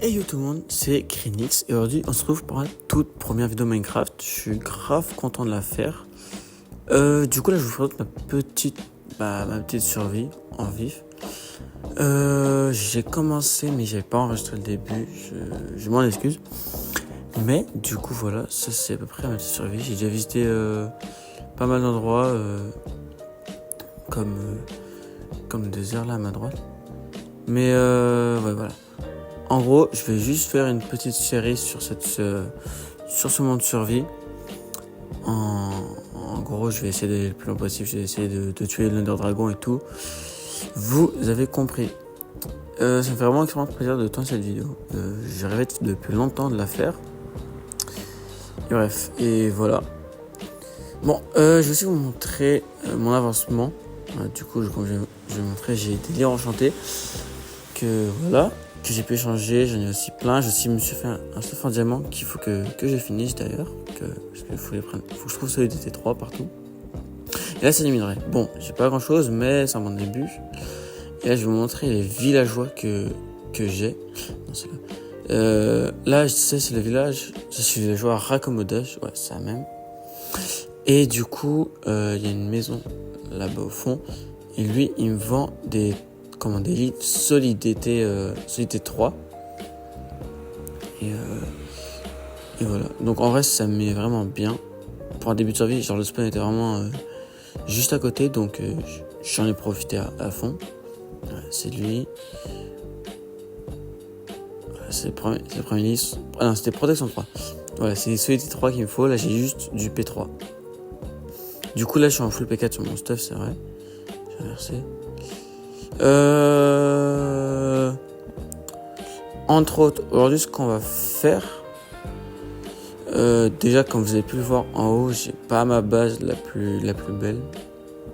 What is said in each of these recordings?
Hey yo tout le monde, c'est Crinix et aujourd'hui on se retrouve pour la toute première vidéo Minecraft. Je suis grave content de la faire. Du coup là je vous présente ma petite survie en vif. J'ai commencé mais j'avais pas enregistré le début, je m'en excuse. Mais du coup voilà, ça c'est à peu près ma petite survie. J'ai déjà visité pas mal d'endroits comme le désert là à ma droite. Mais ouais voilà. En gros, je vais juste faire une petite série sur sur ce monde de survie. En gros, je vais essayer d'aller le plus loin possible. Je vais essayer de tuer l'Under Dragon et tout. Vous avez compris. Ça me fait vraiment extrêmement plaisir de tourner cette vidéo. J'ai rêvé depuis longtemps de la faire. Et bref, et voilà. Bon, je vais aussi vous montrer mon avancement. Du coup, comme je vais vous montrer, j'ai des livres enchantés. Que j'ai pu échanger, j'en ai aussi plein. Je me suis fait un stuff en diamant qu'il faut que je finisse d'ailleurs. Parce qu'il faut que je trouve celui des T3 partout. Et là c'est des minerais. Bon, j'ai pas grand chose, mais c'est un bon début. Et là je vais vous montrer les villageois que j'ai. Non, c'est là, c'est le village. Ça c'est le villageois raccommodage. Ouais, c'est ça même. Et du coup, il y a une maison là-bas au fond. Et lui, il me vend des lits solidité 3 et voilà. Donc en vrai ça me met vraiment bien pour un début de survie. Genre le spawn était vraiment juste à côté, donc j'en ai profité à fond. C'est lui. C'est le premier lit. Ah non, c'était protection 3. Voilà, c'est solidité 3 qu'il me faut. Là j'ai juste du P3. Du coup là je suis en full P4 sur mon stuff, c'est vrai. J'ai inversé. Entre autres, aujourd'hui ce qu'on va faire, déjà comme vous avez pu le voir en haut, j'ai pas ma base la plus belle,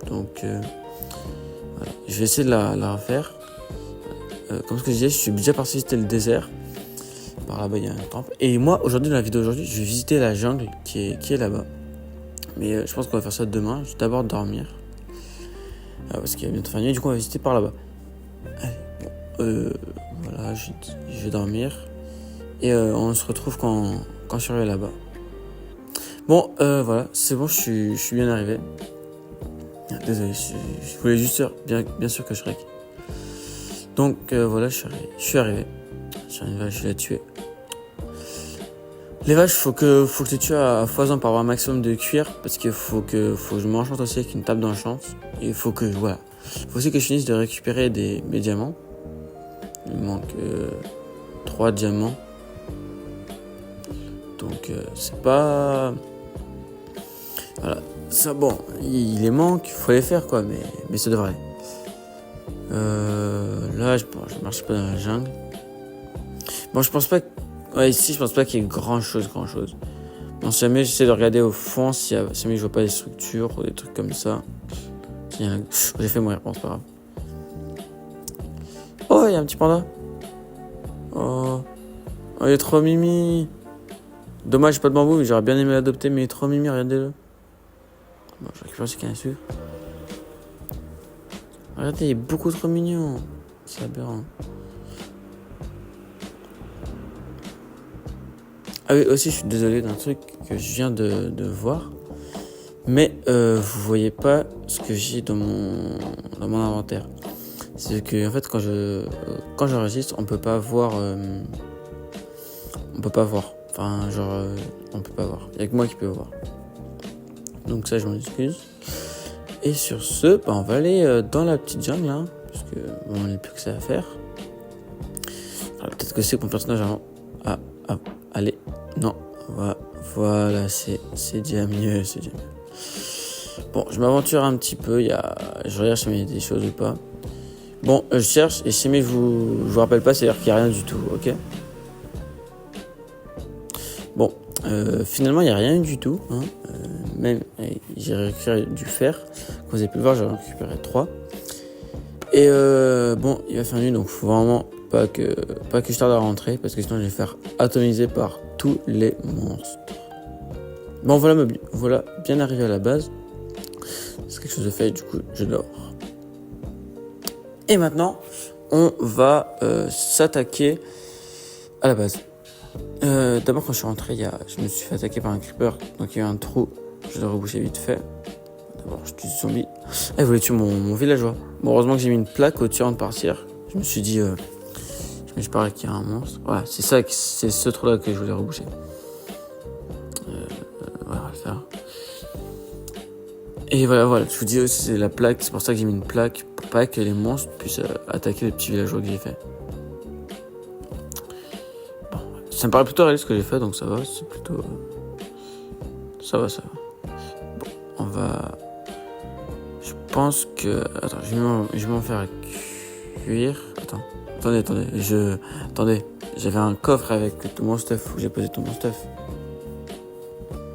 donc voilà. Je vais essayer de la refaire. Comme ce que je disais, je suis déjà parti visiter le désert. Par là-bas il y a un temple. Et moi aujourd'hui, dans la vidéo d'aujourd'hui, je vais visiter la jungle qui est là-bas. Mais je pense qu'on va faire ça demain. Je vais d'abord dormir. Parce qu'il va bientôt faire nuit, du coup on va visiter par là-bas. Allez, voilà, je vais dormir. Et on se retrouve quand je serai là-bas. Bon, voilà, c'est bon, je suis bien arrivé. Désolé, je voulais juste dire bien sûr que je rec. Donc voilà, je suis arrivé. J'ai une vache, je l'ai tuée. Les vaches, faut que tu tues à foison pour avoir un maximum de cuir, parce qu'il faut que je m'enchante aussi avec une table d'enchante. Et il faut aussi que je finisse de récupérer mes diamants. Il me manque 3 diamants. Donc c'est pas... Voilà. Ça, bon, il les manque, il faut les faire quoi, mais ça devrait. Là, je marche pas dans la jungle. Bon, je pense pas... Ouais, ici, je pense pas qu'il y ait grand chose. Bon, si jamais j'essaie de regarder au fond, si jamais je vois pas des structures ou des trucs comme ça. J'ai fait mourir, bon, c'est pas grave. Oh, il y a un petit panda. Oh, il est trop mimi. Dommage, j'ai pas de bambou, mais j'aurais bien aimé l'adopter, mais il est trop mimi, regardez-le. Bon, je récupère ce qu'il y a dessus. Regardez, il est beaucoup trop mignon. C'est aberrant. Ah oui, aussi, je suis désolé d'un truc que je viens de voir. Mais vous voyez pas ce que j'ai dans mon inventaire. C'est que en fait, quand j'enregistre, on peut pas voir. Enfin, genre, on peut pas voir. Il y a que moi qui peux voir. Donc ça, je m'en excuse. Et sur ce, on va aller dans la petite jungle, hein, parce que on n'a plus que ça à faire. Alors, peut-être que c'est mon personnage avant. Allez, non, voilà, c'est déjà mieux, Bon, je m'aventure un petit peu. Je regarde si il y a des choses ou pas. Bon, je cherche et si jamais je vous rappelle pas, c'est-à-dire qu'il y a rien du tout, ok. Bon, finalement il y a rien du tout, hein. Même j'ai récupéré du fer. Comme vous avez pu le voir, j'ai récupéré 3. Et bon, il va faire nuit, donc faut vraiment pas que je tarde à rentrer, parce que sinon je vais faire atomiser par tous les monstres. Bon, voilà bien arrivé à la base. C'est quelque chose de fait, du coup je dors. Et maintenant on va s'attaquer à la base. D'abord, quand je suis rentré, je me suis fait attaquer par un creeper. Donc, il y a eu un trou. Je l'ai rebouché vite fait. D'abord, je tue ce zombie. Ah, il voulait tuer mon villageois. Bon, heureusement que j'ai mis une plaque au-dessus avant de partir. Je me suis dit... je me suis parlé qu'il y a un monstre. Voilà, c'est ce trou-là que je voulais reboucher. Voilà, on va le faire. Et voilà, je vous dis aussi, c'est la plaque. C'est pour ça que j'ai mis une plaque. Pour pas que les monstres puissent attaquer les petits villageois que j'ai fait. Ça me paraît plutôt réaliste ce que j'ai fait, donc ça va, c'est plutôt... Ça va. Bon, on va... Je pense que... Attends, je vais m'en faire cuire. Attendez. Attendez, j'avais un coffre avec tout mon stuff, où j'ai posé tout mon stuff.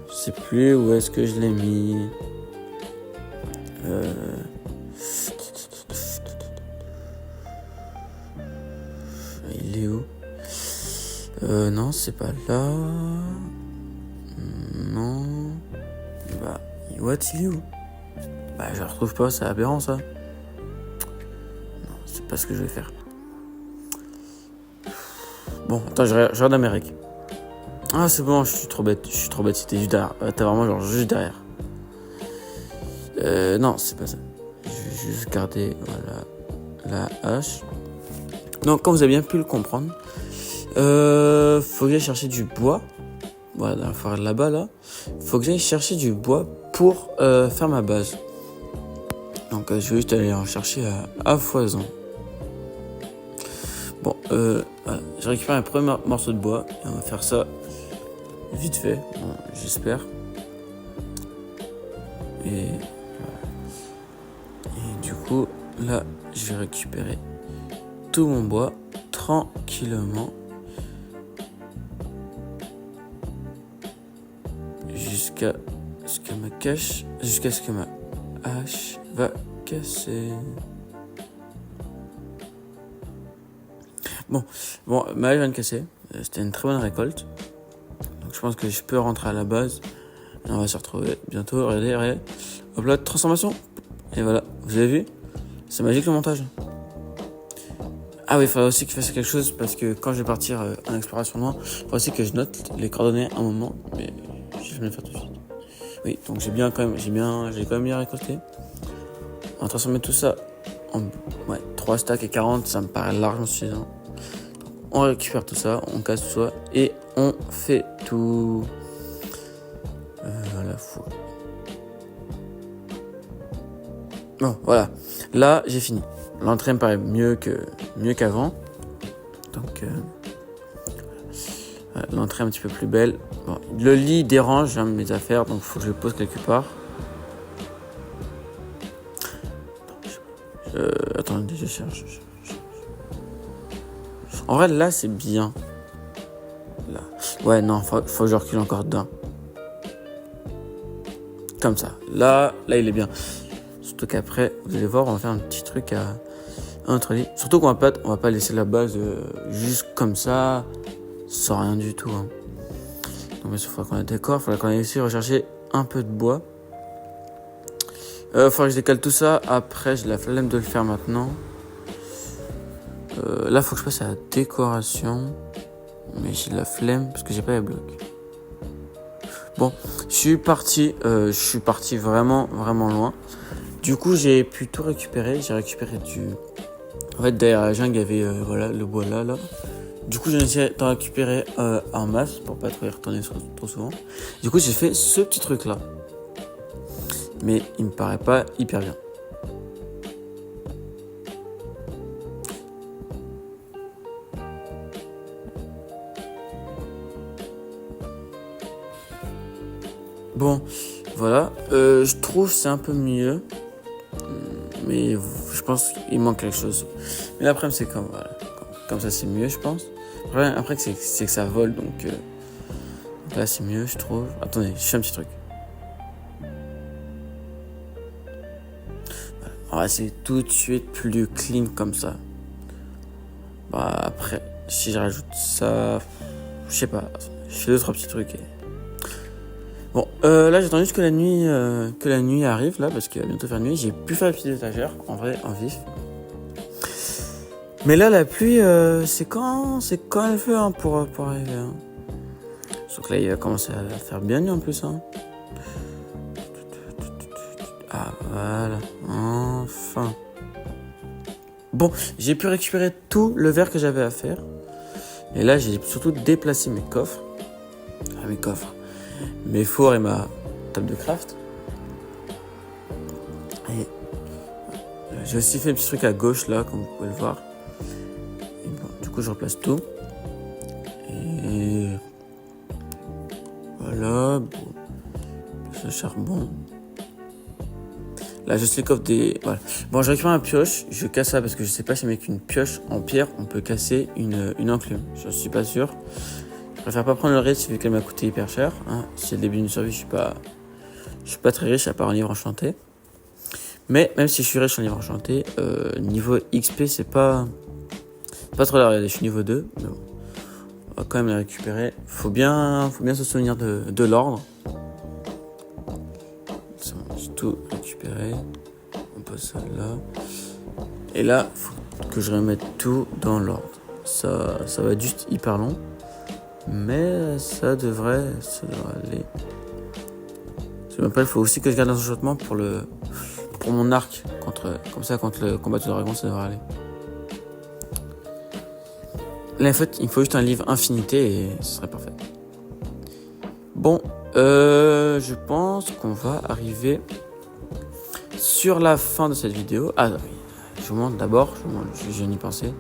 Je sais plus où est-ce que je l'ai mis. Il est où? Non, c'est pas là. Non. Bah, what, il est où? Bah, je le retrouve pas, c'est aberrant ça. Non, c'est pas ce que je vais faire. Bon, attends, je regarde Amérique. Ah, c'est bon, je suis trop bête, c'était juste derrière. T'as vraiment genre juste derrière. Non, c'est pas ça. Je vais juste garder, voilà, la hache. Donc, comme vous avez bien pu le comprendre, faut que j'aille chercher du bois. Voilà, dans la forêt là-bas, là. Faut que j'aille chercher du bois pour faire ma base. Donc, je vais juste aller en chercher à foison. Bon, voilà. J'ai récupéré un premier morceau de bois. Et on va faire ça vite fait, bon, j'espère. Et du coup, là, je vais récupérer tout mon bois tranquillement. Jusqu'à ce que ma hache va casser. Bon, ma hache vient de casser. C'était une très bonne récolte. Donc je pense que je peux rentrer à la base. Et on va se retrouver bientôt. Regardez. Hop là, transformation. Et voilà, vous avez vu? C'est magique le montage. Ah oui, il faudrait aussi que je fasse quelque chose parce que quand je vais partir en exploration loin, il faudrait aussi que je note les coordonnées à un moment. Mais je vais le faire tout de suite. Oui, donc j'ai quand même bien récolté. On va transformer tout ça en 3 stacks et 40, ça me paraît largement suffisant. On récupère tout ça, on casse tout ça et on fait tout à la fois. Bon, voilà. Là, j'ai fini. L'entrée me paraît mieux qu'avant. Donc, l'entrée un petit peu plus belle. Bon, le lit dérange mes affaires, donc il faut que je le pose quelque part. Attendez, je cherche. En vrai, là, c'est bien. Là. Ouais, non, faut que je recule encore dedans. Comme ça. Là, il est bien. Surtout qu'après, vous allez voir, on va faire un petit truc à notre lit. Surtout qu'on va pas laisser la base juste comme ça, sans rien du tout. Hein. Donc, il faudra qu'on ait des corps, il faudra qu'on ait aussi rechercher un peu de bois. Faudra que je décale tout ça. Après, j'ai la flemme de le faire maintenant. Là, faut que je passe à la décoration. Mais j'ai de la flemme parce que j'ai pas les blocs. Bon, je suis parti vraiment, vraiment loin. Du coup, j'ai pu tout récupérer. J'ai récupéré En fait, derrière la jungle, il y avait voilà, le bois là. Du coup, j'ai essayé d'en récupérer en masse pour pas trop y retourner trop souvent. Du coup, j'ai fait ce petit truc là. Mais il me paraît pas hyper bien. Bon, voilà. Je trouve que c'est un peu mieux. Mais je pense qu'il manque quelque chose. Mais l'après, c'est comme ça, c'est mieux, je pense. Après c'est que ça vole, donc là, c'est mieux, je trouve. Attendez, je fais un petit truc. Voilà. On va essayer tout de suite plus clean comme ça. Bah, après, si je rajoute ça, je sais pas. Je fais 2-3 petits trucs. Bon, là j'attends juste que la nuit arrive là parce qu'il va bientôt faire nuit. J'ai pu faire la petite étagère en vrai, en vif. Mais là, la pluie, c'est quand elle veut hein, pour arriver. Hein. Sauf que là, il va commencer à faire bien nuit en plus. Hein. Ah, voilà. Enfin. Bon, j'ai pu récupérer tout le verre que j'avais à faire. Et là, j'ai surtout déplacé mes coffres. Mes fours et ma table de craft. Et j'ai aussi fait un petit truc à gauche là, comme vous pouvez le voir. Et bon, du coup, je replace tout. Et voilà. Bon, le charbon. Là, je les coffre des... Voilà. Bon, je récupère ma pioche. Je casse ça parce que je sais pas si avec une pioche en pierre, on peut casser une enclume. Je suis pas sûr. Je préfère pas prendre le risque vu qu'elle m'a coûté hyper cher. Hein. Si c'est le début d'une survie, je suis pas très riche à part en livre enchanté. Mais même si je suis riche en livre enchanté, niveau XP, c'est pas trop la réalité. Je suis niveau 2. Mais bon, on va quand même les récupérer. Faut bien se souvenir de l'ordre. J'ai tout récupéré. On passe ça là. Et là, faut que je remette tout dans l'ordre. Ça va être juste hyper long. Mais ça devrait aller. Après, il faut aussi que je garde un enchantement pour mon arc. Comme ça, contre le combat de dragon, ça devrait aller. Là, en fait, il me faut juste un livre infinité et ce serait parfait. Bon, je pense qu'on va arriver sur la fin de cette vidéo. Ah oui, je vous montre d'abord, je viens d'y penser.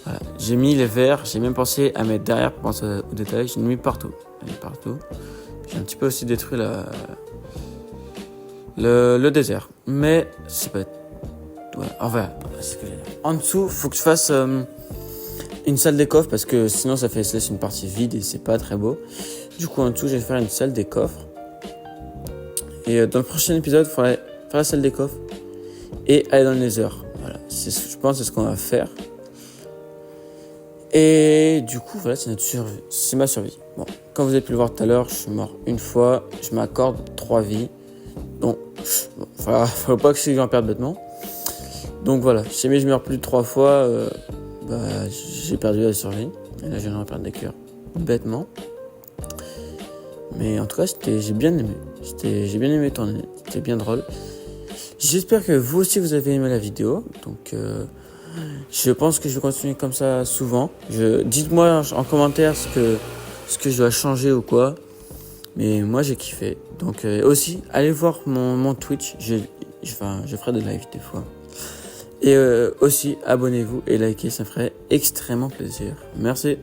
Voilà. J'ai mis les verres, j'ai même pensé à mettre derrière pour penser aux détails. J'ai mis partout. J'ai un petit peu aussi détruit le désert. Mais c'est pas... Ouais, enfin, c'est ce que j'ai dit. En dessous, faut que je fasse une salle des coffres parce que sinon ça laisse une partie vide et c'est pas très beau. Du coup, en dessous, je vais faire une salle des coffres. Et dans le prochain épisode, il faudrait faire la salle des coffres et aller dans le Nether. Voilà, je pense que c'est ce qu'on va faire. Et du coup, voilà, c'est ma survie. Bon, comme vous avez pu le voir tout à l'heure, je suis mort une fois. Je m'accorde 3 vies. Donc, bon, faut pas que je en perde bêtement. Donc voilà, si jamais je meurs plus de 3 fois, j'ai perdu la survie. Et là, je viens de perdre des cœurs bêtement. Mais en tout cas, j'ai bien aimé. J'ai bien aimé tourner. C'était bien drôle. J'espère que vous aussi, vous avez aimé la vidéo. Donc, je pense que je vais continuer comme ça souvent. Dites-moi en commentaire ce que je dois changer ou quoi. Mais moi, j'ai kiffé. Donc, aussi, allez voir mon Twitch. Je ferai des lives des fois. Et aussi, abonnez-vous et likez. Ça ferait extrêmement plaisir. Merci.